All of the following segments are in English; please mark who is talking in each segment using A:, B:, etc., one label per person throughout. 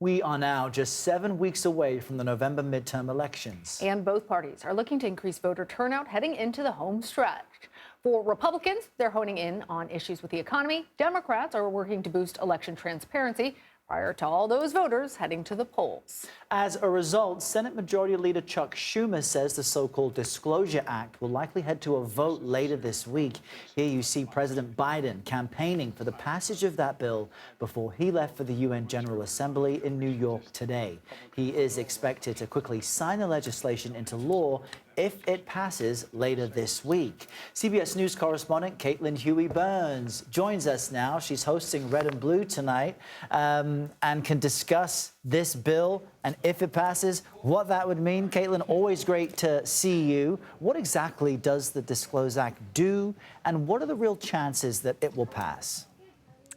A: We are now just 7 weeks away from the November midterm elections.
B: And both parties are looking to increase voter turnout heading into the home stretch. For Republicans, they're honing in on issues with the economy. Democrats are working to boost election transparency prior to all those voters heading to the polls.
A: As a result, Senate Majority Leader Chuck Schumer says the so-called DISCLOSE Act will likely head to a vote later this week. Here you see President Biden campaigning for the passage of that bill before he left for the UN General Assembly in New York today. He is expected to quickly sign the legislation into law if it passes later this week. CBS News correspondent Caitlin Huey-Burns joins us now. She's hosting Red and Blue tonight and can discuss this bill and if it passes, what that would mean. Caitlin, always great to see you. What exactly does the DISCLOSE Act do, and what are the real chances that it will pass?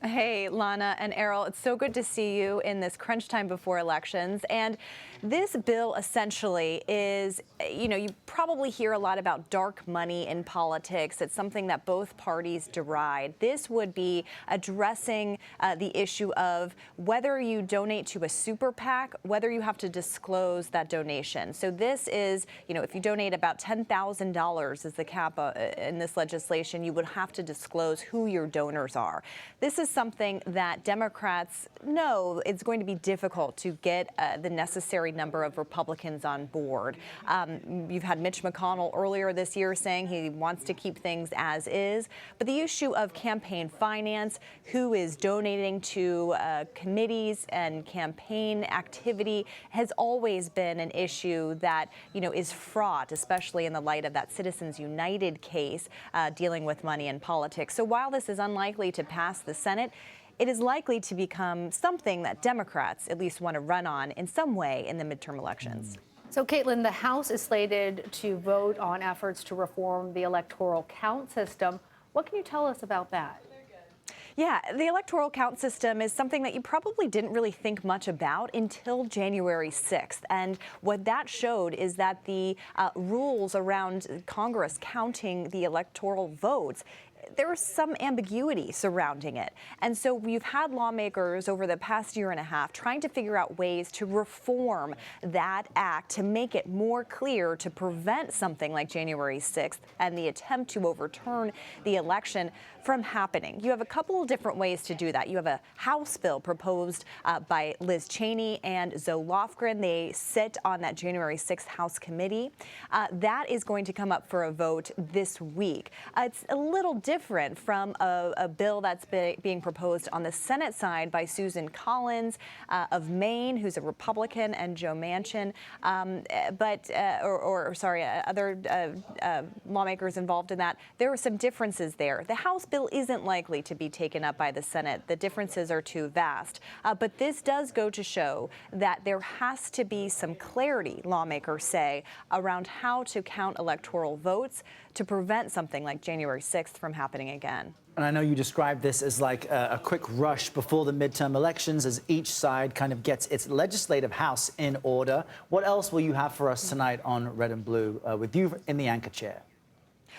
C: Hey, Lana and Errol, it's so good to see you in this crunch time before elections. And this bill essentially is, you probably hear a lot about dark money in politics. It's something that both parties deride. This would be addressing the issue of whether you donate to a super PAC, whether you have to disclose that donation. So this is, if you donate about $10,000 is the cap in this legislation, you would have to disclose who your donors are. This is something that Democrats know it's going to be difficult to get the necessary number of Republicans on board. You've had Mitch McConnell earlier this year saying he wants to keep things as is, but the issue of campaign finance, who is donating to committees and campaign activity has always been an issue that, is fraught, especially in the light of that Citizens United case dealing with money in politics. So while this is unlikely to pass the Senate, it is likely to become something that Democrats at least want to run on in some way in the midterm elections.
B: So, Caitlin, the House is slated to vote on efforts to reform the electoral count system. What can you tell us about that?
C: Yeah, the electoral count system is something that you probably didn't really think much about until January 6th. And what that showed is that the rules around Congress counting the electoral votes, there was some ambiguity surrounding it. And so we've had lawmakers over the past year and a half trying to figure out ways to reform that act to make it more clear to prevent something like January 6th and the attempt to overturn the election from happening. You have a couple of different ways to do that. You have a House bill proposed by Liz Cheney and Zoe Lofgren. They sit on that January 6th House committee. That is going to come up for a vote this week. It's a little different from a bill that's being proposed on the Senate side by Susan Collins of Maine, who's a Republican, and Joe Manchin, other lawmakers involved in that. There are some differences there. The House bill isn't likely to be taken up by the Senate. The differences are too vast. But this does go to show that there has to be some clarity, lawmakers say, around how to count electoral votes to prevent something like January 6th from happening again.
A: And I know you described this as like a quick rush before the midterm elections as each side kind of gets its legislative house in order. What else will you have for us tonight on Red and Blue with you in the anchor chair?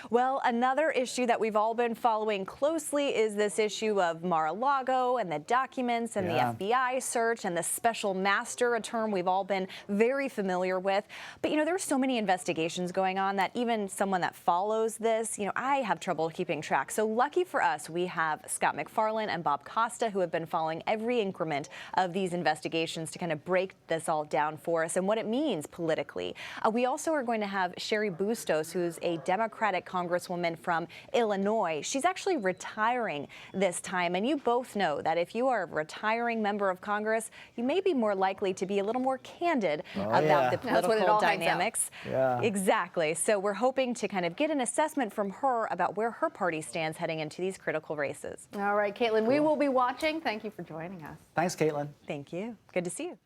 C: Well, another issue that we've all been following closely is this issue of Mar-a-Lago and the documents and the FBI search and the special master, a term we've all been very familiar with. But, there are so many investigations going on that even someone that follows this, I have trouble keeping track. So lucky for us, we have Scott MacFarlane and Bob Costa, who have been following every increment of these investigations to kind of break this all down for us and what it means politically. We also are going to have Sherry Bustos, who's a Democratic Congresswoman from Illinois. She's actually retiring this time. And you both know that if you are a retiring member of Congress, you may be more likely to be a little more candid about the political dynamics.
A: Yeah.
C: Exactly. So we're hoping to kind of get an assessment from her about where her party stands heading into these critical races.
B: All right, Caitlin, we will be watching. Thank you for joining us.
A: Thanks, Caitlin.
C: Thank you. Good to see you.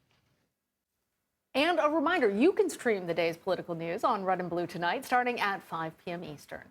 B: And a reminder, you can stream the day's political news on Red and Blue tonight starting at 5 p.m. Eastern.